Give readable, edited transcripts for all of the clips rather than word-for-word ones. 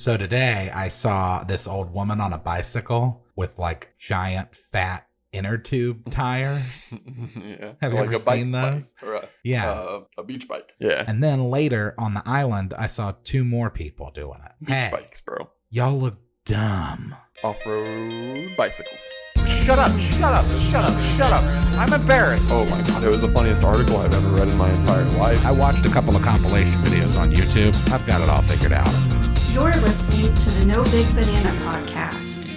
So today I saw this old woman on a bicycle with like giant fat inner tube tires. Yeah. Have you like ever seen those? Or Yeah. a beach bike. Yeah. And then later on the island, I saw 2 more people doing it. Beach bikes, bro. Y'all look dumb. Off-road bicycles. Shut up. I'm embarrassed. Oh my god, it was the funniest article I've ever read in my entire life. I watched a couple of compilation videos on YouTube. I've got it all figured out. You're listening to the No Big Banana Podcast.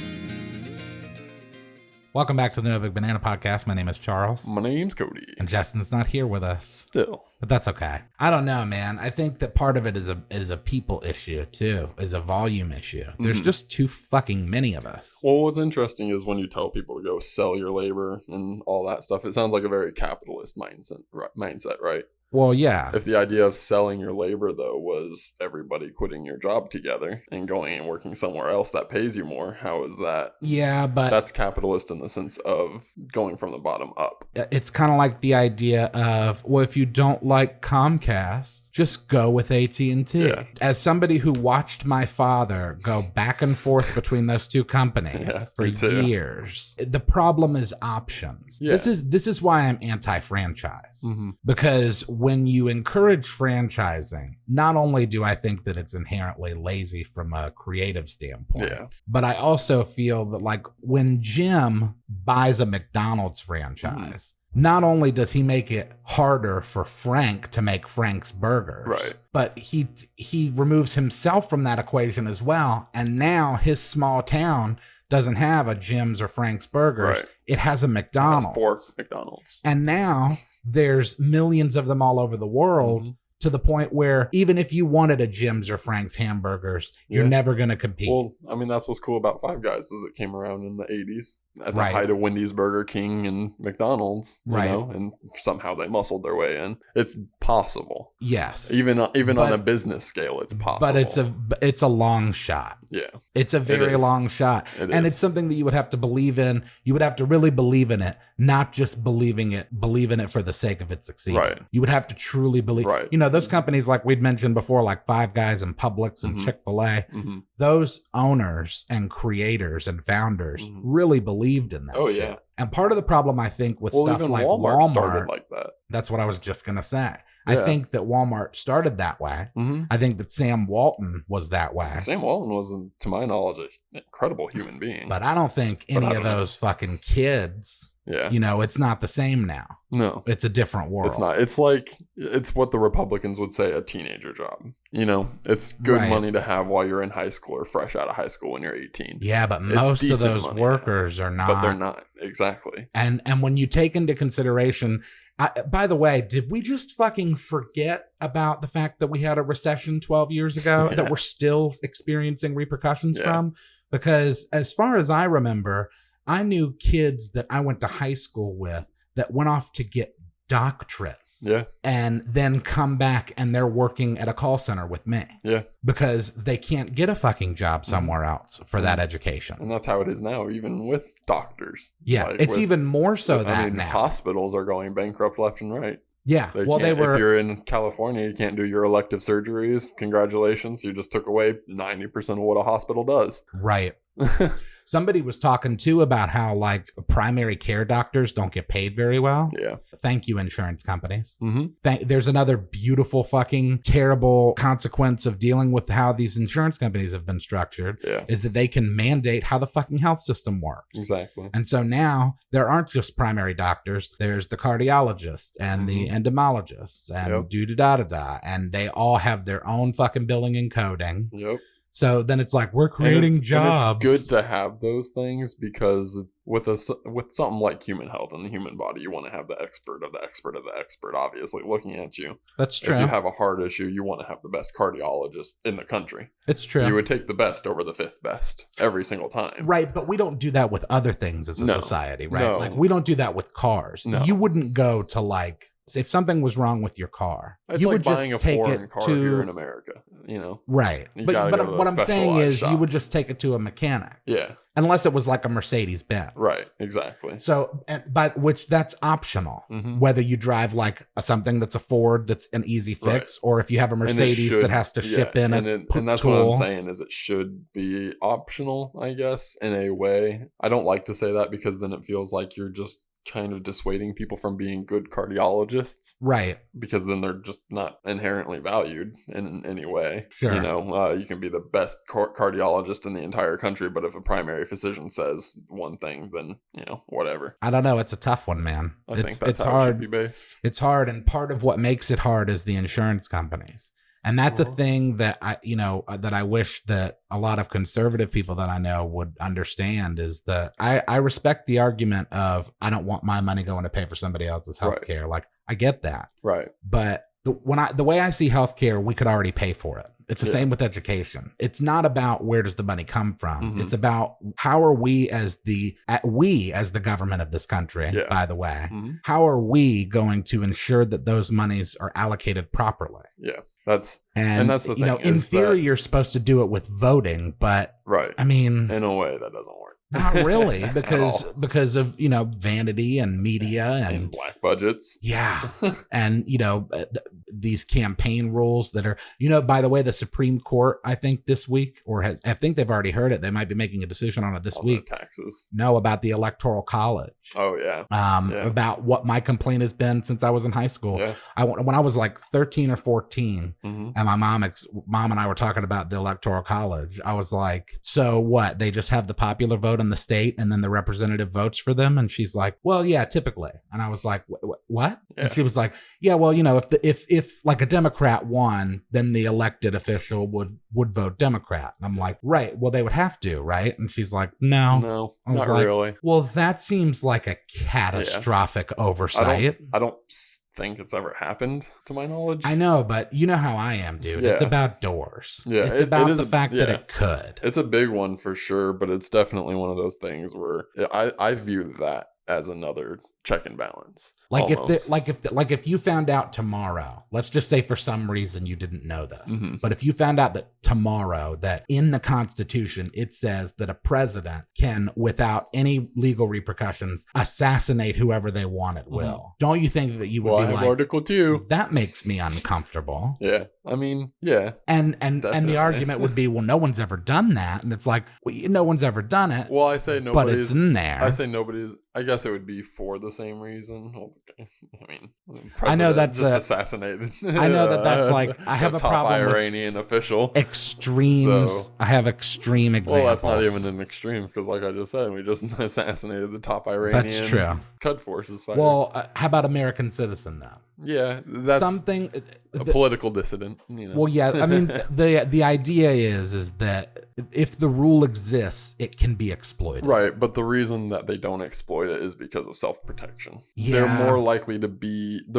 Welcome back to the No Big Banana Podcast. My name is Charles. My name's Cody. And Justin's not here with us. Still. But that's okay. I don't know, man. I think that part of it is a people issue, too. Is a volume issue. There's just too fucking many of us. Well, what's interesting is when you tell people to go sell your labor and all that stuff, it sounds like a very capitalist mindset, right? Well, yeah. If the idea of selling your labor, though, was everybody quitting your job together and going and working somewhere else that pays you more, how is that? Yeah, but That's capitalist in the sense of going from the bottom up. it's kind of like the idea of, well, if you don't like Comcast, just go with AT&T. Yeah. As somebody who watched my father go back and forth between those two companies for me too. years, the problem is options. Yeah. This is why I'm anti-franchise. Because when you encourage franchising, not only do I think that it's inherently lazy from a creative standpoint, but I also feel that like when Jim buys a McDonald's franchise, not only does he make it harder for Frank to make Frank's burgers, Right. but he removes himself from that equation as well. And now his small town doesn't have a Jim's or Frank's Burgers. Right. It has a McDonald's. That's 4 McDonald's. And now there's millions of them all over the world to the point where even if you wanted a Jim's or Frank's hamburgers, you're never going to compete. Well, I mean, that's what's cool about Five Guys is it came around in the 80s at the Right. height of Wendy's, Burger King, and McDonald's, you Right. know, and somehow they muscled their way in. It's possible. Yes. Even on But- a business scale, it's possible. But it's a long shot. Yeah. It's a very is. long shot. It And is. it's something that you would have to believe in. You would have to really believe in it, not just believe in it for the sake of it succeeding. Right. You would have to truly believe. Right. You know, those companies like we'd mentioned before, like Five Guys and Publix and Chick-fil-A, those owners and creators and founders really believed in that Oh, shit. yeah. And part of the problem, I think, with Well, stuff even like Walmart Walmart, started like that. that's what I was just going to say. I Yeah. think that Walmart started that way. I think that Sam Walton was that way. Sam Walton was, to my knowledge, an incredible human being. But I don't think But any I of don't know. those fucking kids, yeah. you know, it's not the same now. No. It's a different world. It's not. It's like, it's what the Republicans would say a teenager job. You know, it's good Right. money to have while you're in high school or fresh out of high school when you're 18. Yeah, but It's most of decent those money to have. workers are not. But they're not. Exactly. And when you take into consideration, by the way, did we just fucking forget about the fact that we had a recession 12 years ago Yeah. that we're still experiencing repercussions Yeah. from? Because as far as I remember, I knew kids that I went to high school with that went off to get doctorates Yeah. and then come back and they're working at a call center with me Yeah. because they can't get a fucking job somewhere else for that education. And that's how it is now, even with doctors. Yeah, Like it's with- even more so that I mean, now. hospitals are going bankrupt left and right. Yeah, They well, they can't- were. If you're in California, you can't do your elective surgeries. Congratulations, you just took away 90% of what a hospital does. Right. Somebody was talking too about how like primary care doctors don't get paid very well. Yeah. Thank you, insurance companies. Mm-hmm. There's another beautiful fucking terrible consequence of dealing with how these insurance companies have been structured Yeah. is that they can mandate how the fucking health system works. Exactly. And so now there aren't just primary doctors. There's the cardiologists and the entomologists and Yep. do-da-da-da-da. And they all have their own fucking billing and coding. Yep. So then it's like, we're creating jobs. And it's good to have those things because with something like human health and the human body, you want to have the expert of the expert of the expert, obviously, looking at you. That's true. If you have a heart issue, you want to have the best cardiologist in the country. It's true. You would take the best over the 5th best every single time. Right, but we don't do that with other things as a No. society, right? No. Like we don't do that with cars. No. You wouldn't go to like if something was wrong with your car, it's you like would just buying a take foreign it car to here in America, right. You But gotta go to what I'm those saying is, specialized you would shops. just take it to a mechanic. Yeah. Unless it was like a Mercedes Benz. Right. Exactly. So, but which that's optional. Whether you drive like something that's a Ford that's an easy fix, or if you have a Mercedes that has to ship in and that's tool. what I'm saying is it should be optional, I guess, in a way. I don't like to say that because then it feels like you're just kind of dissuading people from being good cardiologists, right? Because then they're just not inherently valued in any way. Sure. You can be the best cardiologist in the entire country, but if a primary physician says one thing, then whatever. I don't know. It's a tough one, man. I think that's it's how hard. It should be based. It's hard, and part of what makes it hard is the insurance companies. And that's a thing that I wish that a lot of conservative people that I know would understand is that I respect the argument of I don't want my money going to pay for somebody else's healthcare. Like I get that. Right. But the way I see healthcare, we could already pay for it. It's the same with education. It's not about where does the money come from. It's about how are we as the government of this country, by the way, how are we going to ensure that those monies are allocated properly? Yeah. That's the thing. In theory, you're supposed to do it with voting, but I mean, in a way that doesn't work. Not really, because of vanity and media and black budgets. Yeah, and these campaign rules that are by the way, the Supreme Court I think this week I think they've already heard it. They might be making a decision on it this week. Taxes. No, about the Electoral College. Oh yeah. About what my complaint has been since I was in high school. Yeah. When I was like 13 or 14, and my mom and I were talking about the Electoral College. I was like, so what? They just have the popular vote in the state and then the representative votes for them? And she's like, well, yeah, typically. And I was like, what? Yeah. And she was like, yeah, well, if like a Democrat won, then the elected official would vote Democrat. And I'm like, right, well, they would have to, right? And she's like, no, not really. Well, that seems like a catastrophic oversight. I don't think it's ever happened to my knowledge. I know, but you know how I am, dude. It's about doors. Yeah, it's about the fact that it could. It's a big one for sure, but it's definitely one of those things where I view that as another check and balance. Like if you found out tomorrow, let's just say for some reason you didn't know this, but if you found out that tomorrow that in the Constitution it says that a president can, without any legal repercussions, assassinate whoever they want at will, don't you think that you would be like, Article 2? That makes me uncomfortable. Yeah, I mean, yeah. And the argument would be, well, no one's ever done that, and it's like, well, no one's ever done it. Well, I say nobody's, but it's in there. I say nobody's. I guess it would be for the same reason. I mean, I know that's just assassinated. I know that's like I have a top problem Iranian with official extremes. So, I have extreme examples. Well, that's not even an extreme because, like I just said, we just assassinated the top Iranian. That's true. Quds Forces fighter. Well, how about American citizen though? Yeah, that's something. A political dissident. Well, yeah. I mean, the idea is that if the rule exists, it can be exploited. Right, but the reason that they don't exploit it is because of self-protection. Yeah. They're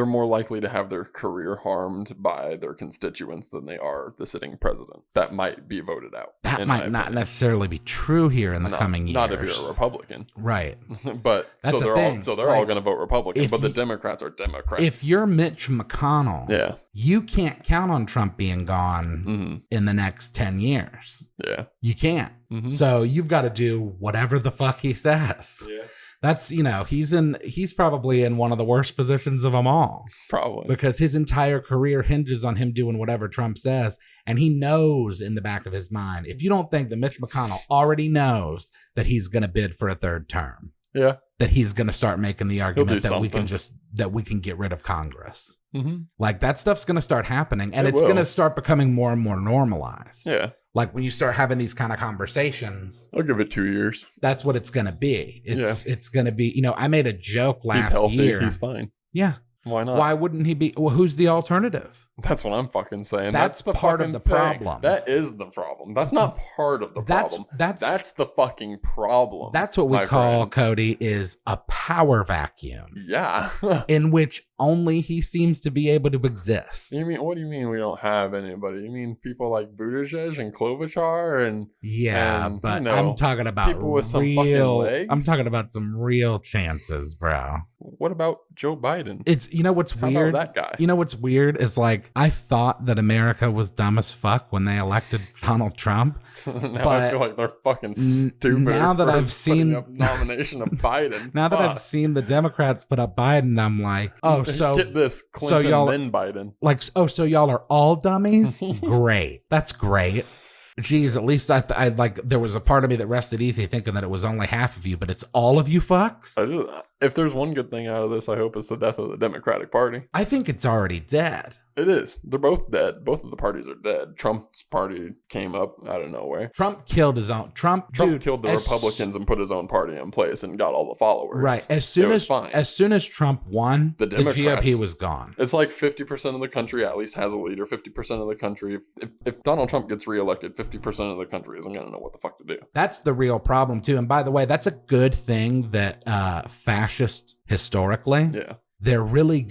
more likely to have their career harmed by their constituents than they are the sitting president. That might be voted out. That might not necessarily be true here in the coming years. Not if you're a Republican. Right. But that's they're all going to vote Republican, but the Democrats are Democrats. If you're Mitch McConnell, yeah, you can't count on Trump being gone in the next 10 years. Yeah. You can't. So you've got to do whatever the fuck he says. Yeah. That's, he's probably in one of the worst positions of them all. Probably. Because his entire career hinges on him doing whatever Trump says. And he knows in the back of his mind, if you don't think that Mitch McConnell already knows that he's going to bid for a third term. Yeah. That he's going to start making the argument that we can get rid of Congress. Like that stuff's going to start happening, and it's going to start becoming more and more normalized. Yeah. Like when you start having these kind of conversations, I'll give it 2 years. That's what it's going to be. It's going to be, I made a joke last year. He's healthy. Year. He's fine. Yeah. Why not? Why wouldn't he be? Well, who's the alternative? That's what I'm fucking saying. That's the part of fucking the thing. problem. That is the problem. That's not part of the problem. That's the fucking problem. That's what we call, Cody, is a power vacuum. Yeah. In which only he seems to be able to exist. What do you mean we don't have anybody? You mean people like Buttigieg and Klobuchar and but I'm talking about people with some fucking legs? I'm talking about some real chances, bro. What about Joe Biden? It's what's How weird? about that guy? You know what's weird is like I thought that America was dumb as fuck when they elected Donald Trump. Now I feel like they're fucking stupid. Now that I've seen up nomination of Biden. Now that I've seen the Democrats put up Biden, I'm like, oh, so get this, Clinton, so y'all, then Biden. Like, oh, so y'all are all dummies? Great, that's great. Geez, at least I like there was a part of me that rested easy thinking that it was only half of you, but it's all of you fucks. If there's one good thing out of this, I hope it's the death of the Democratic Party. I think it's already dead. It is. They're both dead. Both of the parties are dead. Trump's party came up out of nowhere. Trump killed his own. Trump killed the Republicans and put his own party in place and got all the followers. Right. As soon as Trump won, the GOP was gone. It's like 50% of the country at least has a leader. 50% of the country. If Donald Trump gets reelected, 50% of the country isn't going to know what the fuck to do. That's the real problem too. And by the way, that's a good thing that fascists historically. Yeah. They're really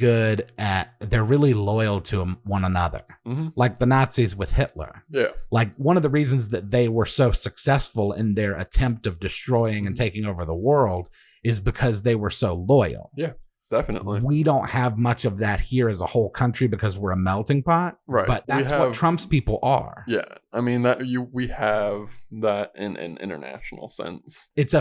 loyal to one another. Mm-hmm. Like the Nazis with Hitler. Yeah. Like one of the reasons that they were so successful in their attempt of destroying and taking over the world is because they were so loyal. Yeah, definitely. We don't have much of that here as a whole country because we're a melting pot. Right. But that's what Trump's people are. Yeah. I mean, we have that in an international sense. It's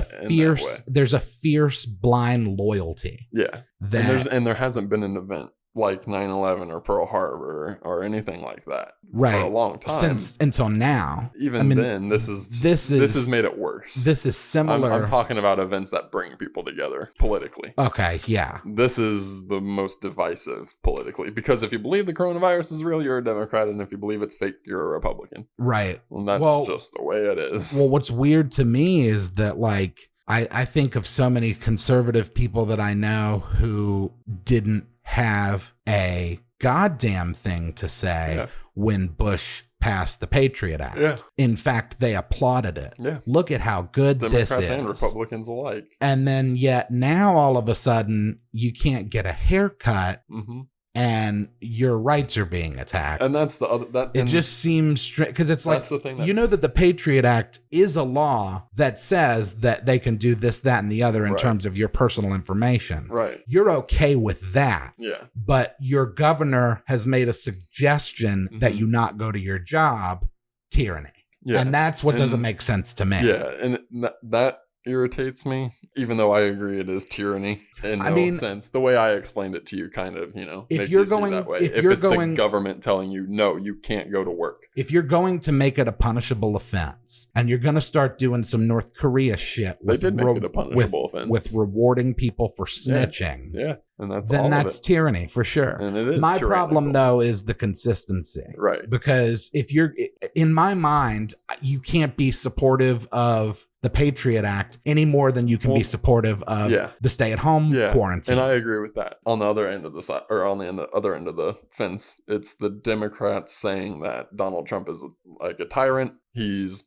there's a fierce blind loyalty. Yeah. And there hasn't been an event like 9/11 or Pearl Harbor or anything like that for a long time until now. Even then, this has made it worse. This is similar. I'm talking about events that bring people together politically. Okay, yeah. This is the most divisive politically because if you believe the coronavirus is real, you're a Democrat, and if you believe it's fake, you're a Republican. Right. And that's just the way it is. Well, what's weird to me is that like I think of so many conservative people that I know who didn't have a goddamn thing to say when Bush passed the Patriot Act. Yeah. In fact, they applauded it. Yeah. Look at how good Democrats this is. And Republicans alike. And then yet now all of a sudden you can't get a haircut. Mm-hmm. And your rights are being attacked. And that's the other... It just seems strange because it's like, the thing that the Patriot Act is a law that says that they can do this, that, and the other in terms of your personal information. Right. You're okay with that. Yeah. But your governor has made a suggestion that you not go to your job. Tyranny. Yeah. And that's what doesn't make sense to me. Yeah. And that irritates me, even though I agree it is tyranny in no sense. The way I explained it to you kind of, makes you see that way. If it's the government telling you, no, you can't go to work. If you're going to make it a punishable offense and you're going to start doing some North Korea shit. They did make it a punishable offense. With rewarding people for snitching. Yeah. And that's tyranny for sure. And it is my problem though is the consistency. Right. Because if you're, in my mind, you can't be supportive of the Patriot Act any more than you can be supportive of the stay-at-home quarantine. And I agree with that. On the other end of the side, or on the other end of the fence, it's the Democrats saying that Donald Trump is like a tyrant. He's,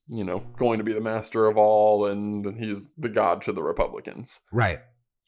going to be the master of all, and he's the god to the Republicans. Right.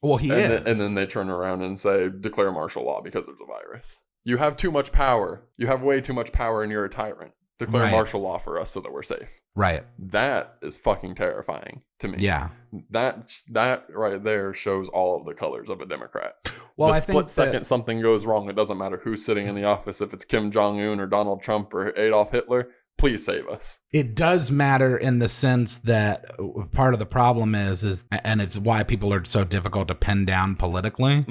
Well, he is. And then they turn around and say, declare martial law because there's a virus. You have too much power. You have way too much power, and you're a tyrant. Declare martial law for us so that we're safe. Right. That is fucking terrifying to me. Yeah. That right there shows all of the colors of a Democrat. Well, the split second something goes wrong, it doesn't matter who's sitting in the office. If it's Kim Jong-un or Donald Trump or Adolf Hitler, please save us. It does matter in the sense that part of the problem is, and it's why people are so difficult to pin down politically,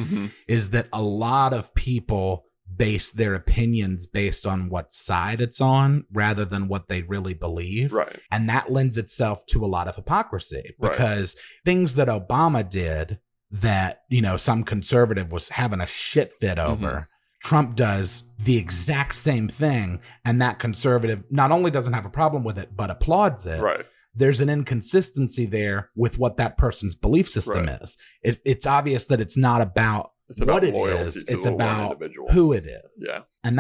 is that a lot of people base their opinions based on what side it's on rather than what they really believe. Right. And that lends itself to a lot of hypocrisy because things that Obama did that, some conservative was having a shit fit over, Trump does the exact same thing. And that conservative not only doesn't have a problem with it, but applauds it. Right. There's an inconsistency there with what that person's belief system is. It's obvious that it's not about what it is. It's about who it is. Yeah. And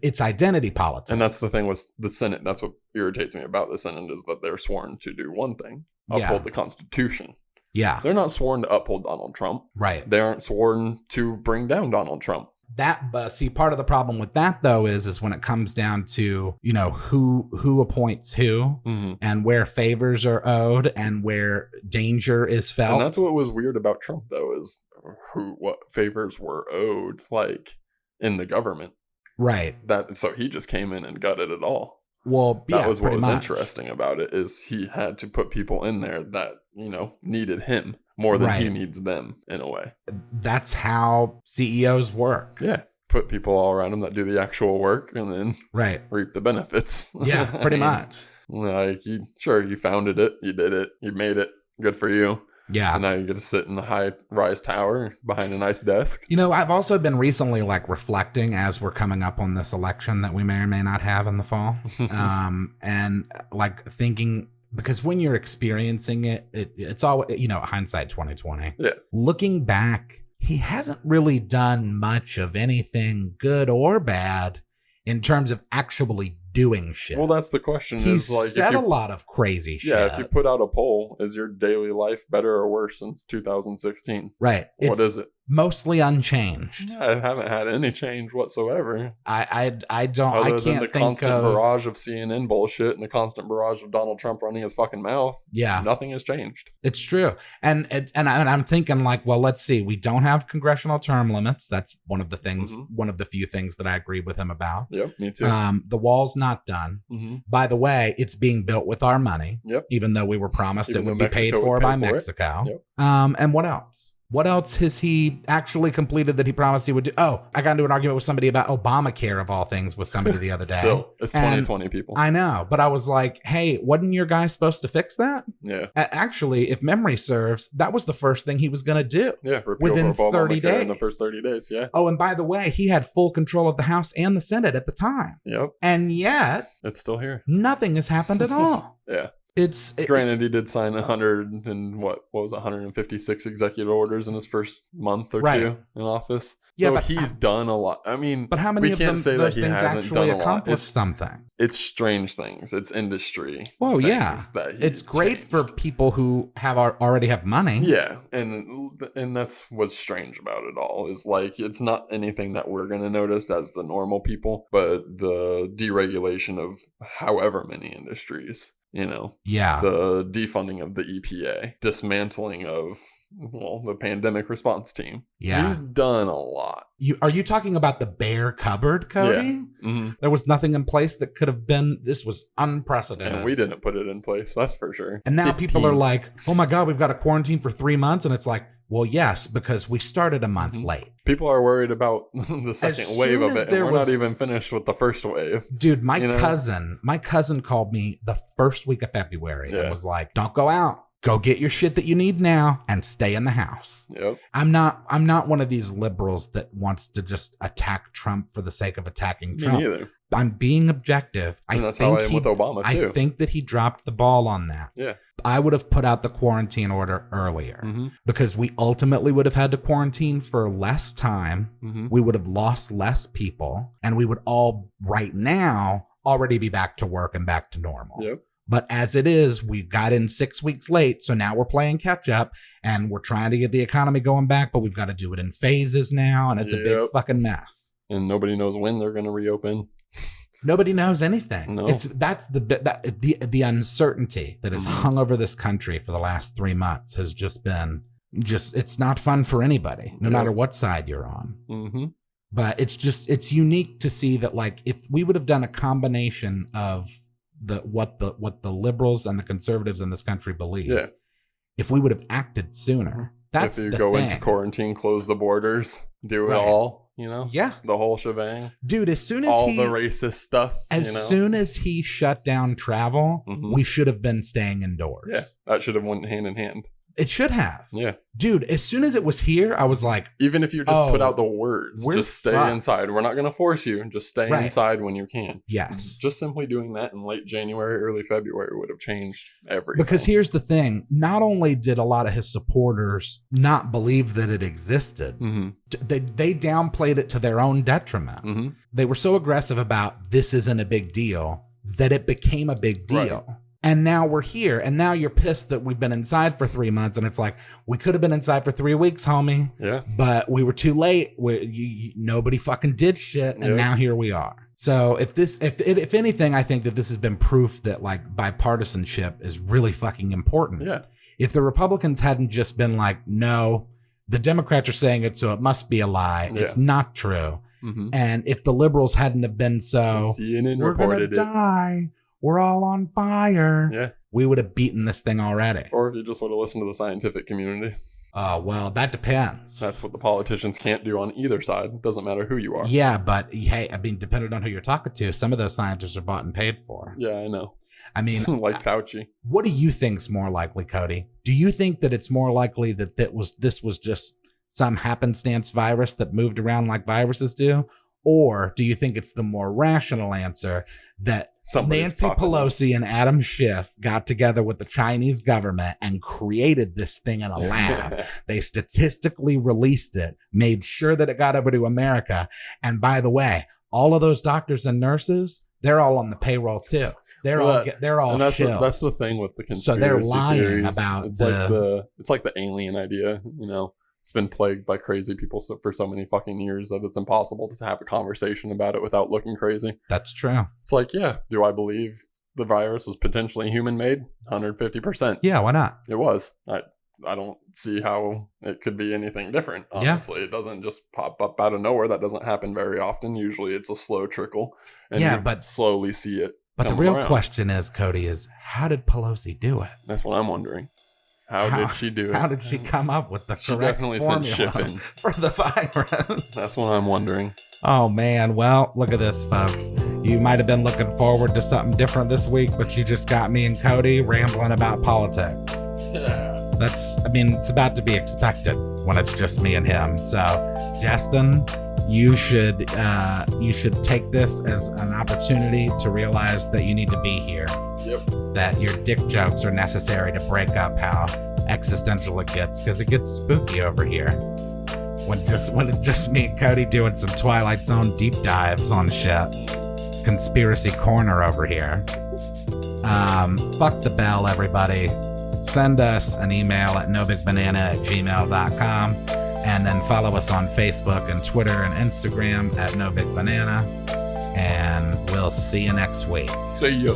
it's identity politics. And that's the thing with the Senate. That's what irritates me about the Senate is that they're sworn to do one thing, uphold the Constitution. Yeah. They're not sworn to uphold Donald Trump. Right. They aren't sworn to bring down Donald Trump. Part of the problem with that though is when it comes down to, who appoints who and where favors are owed and where danger is felt. And that's what was weird about Trump though, is what favors were owed, like in the government. Right. So he just came in and gutted it all. Well, that was what was interesting about it, is he had to put people in there that, needed him more than he needs them in a way. That's how CEOs work. Yeah. Put people all around him that do the actual work and then reap the benefits. Yeah, pretty much. Like, you founded it, you did it, you made it, good for you. Yeah. And now you get to sit in the high-rise tower behind a nice desk. I've also been recently reflecting as we're coming up on this election that we may or may not have in the fall. And thinking, because when you're experiencing it, it's all, hindsight 2020. Yeah. Looking back, he hasn't really done much of anything good or bad in terms of actually doing shit. Well, that's the question. He's said a lot of crazy shit. Yeah, if you put out a poll, is your daily life better or worse since 2016? Right. What is it? Mostly unchanged. I haven't had any change whatsoever. I can't Other than the think constant barrage of CNN bullshit and the constant barrage of Donald Trump running his fucking mouth. Yeah. Nothing has changed. It's true. And I'm thinking let's see. We don't have congressional term limits. That's one of the things, one of the few things that I agree with him about. Yep, me too. The wall's not done. By the way, it's being built with our money. Yep. Even though we were promised it would be paid Mexico for would pay by for Mexico. Yep. And what else? What else has he actually completed that he promised he would do? Oh, I got into an argument with somebody about Obamacare of all things with somebody the other day. Still, it's 2020, people. I know, but I was like, hey, wasn't your guy supposed to fix that? Yeah. Actually, if memory serves, that was the first thing he was going to do. Yeah, within 30 days. In the first 30 days, yeah. Oh, and by the way, he had full control of the House and the Senate at the time. Yep. And yet, it's still here. Nothing has happened at all. Yeah. Granted, he did sign 156 executive orders in his first month or two in office. So he's done a lot. I mean, but how many we of can't say that he hasn't done a lot. It's something. It's strange things. It's industry. Well, yeah, it's great for people who already have money. Yeah, and that's what's strange about it all is it's not anything that we're gonna notice as the normal people, but the deregulation of however many industries. The defunding of the EPA, dismantling of the pandemic response team. Yeah, he's done a lot. Are you talking about the bare cupboard, Cody? Yeah. There was nothing in place that could have been. This was unprecedented, and we didn't put it in place. That's for sure. And now people are like, "Oh my god, we've got to quarantine for 3 months," and it's like, well, yes, because we started a month late. People are worried about the second wave of it, and we're not even finished with the first wave. Dude, my cousin called me the first week of February and was like, "Don't go out. Go get your shit that you need now and stay in the house." Yep. I'm not one of these liberals that wants to just attack Trump for the sake of attacking Trump. Me neither. I'm being objective. And that's how I am with Obama too. I think that he dropped the ball on that. Yeah. I would have put out the quarantine order earlier because we ultimately would have had to quarantine for less time. We would have lost less people, and we would all right now already be back to work and back to normal. Yep. But as it is, we got in 6 weeks late. So now we're playing catch up and we're trying to get the economy going back, but we've got to do it in phases now. And it's a big fucking mess. And nobody knows when they're going to reopen. Nobody knows anything. No. That's the uncertainty that has hung over this country for the last 3 months has just been it's not fun for anybody, no matter what side you're on. But it's unique to see that if we would have done a combination of what the liberals and the conservatives in this country believe, if we would have acted sooner, that's if you go into quarantine, close the borders, do it all. The whole shebang, dude. As soon as all the racist stuff, soon as he shut down travel, we should have been staying indoors. Yeah, that should have went hand in hand. It should have. Yeah. Dude, as soon as it was here, I was like, even if you just put out the words, just stay fucked. Inside. We're not going to force you. Just stay inside when you can. Yes. Just simply doing that in late January, early February would have changed everything. Because here's the thing. Not only did a lot of his supporters not believe that it existed, they downplayed it to their own detriment. They were so aggressive about this isn't a big deal that it became a big deal. Right. And now we're here, and now you're pissed that we've been inside for 3 months, and it's like, we could have been inside for 3 weeks, homie. Yeah. But we were too late. Nobody fucking did shit, and now here we are. So if anything, I think that this has been proof that like bipartisanship is really fucking important. Yeah. If the Republicans hadn't just been like, no, the Democrats are saying it, so it must be a lie. Yeah. It's not true. And if the liberals hadn't have been so, we're gonna die. We're all on fire. Yeah. We would have beaten this thing already. Or if you just would have listened to the scientific community. Well, that depends. That's what the politicians can't do on either side. It doesn't matter who you are. Yeah, but hey, I mean, depending on who you're talking to, some of those scientists are bought and paid for. Yeah, I know. I mean, like Fauci. What do you think's more likely, Cody? Do you think that it's more likely that this was just some happenstance virus that moved around like viruses do? Or do you think it's the more rational answer that Nancy Pelosi and Adam Schiff got together with the Chinese government and created this thing in a lab? They statistically released it, made sure that it got over to America. And by the way, all of those doctors and nurses, they're all on the payroll too. They're all that's the thing with the conspiracy So they're lying theories. about it's like the alien idea, you know. It's been plagued by crazy people for so many fucking years that it's impossible to have a conversation about it without looking crazy. That's true. It's like, yeah, do I believe the virus was potentially human-made? 150%. Yeah, why not? It was. I don't see how it could be anything different, honestly. Yeah. It doesn't just pop up out of nowhere. That doesn't happen very often. Usually it's a slow trickle, and you slowly see it. But the real question is, Cody, is how did Pelosi do it? That's what I'm wondering. How did she do it? How did she come up with the correct definitely sent Schiff in for the virus? That's what I'm wondering. Oh, man. Well, look at this, folks. You might have been looking forward to something different this week, but you just got me and Cody rambling about politics. Yeah. It's about to be expected when it's just me and him. So, Justin, you should take this as an opportunity to realize that you need to be here. Yep. That your dick jokes are necessary to break up how existential it gets, because it gets spooky over here when it's just me and Cody doing some Twilight Zone deep dives on shit. Conspiracy corner over here. Fuck the bell, everybody. Send us an email at nobigbanana@gmail.com, and then follow us on Facebook and Twitter and Instagram at nobigbanana, and we'll see you next week. See ya.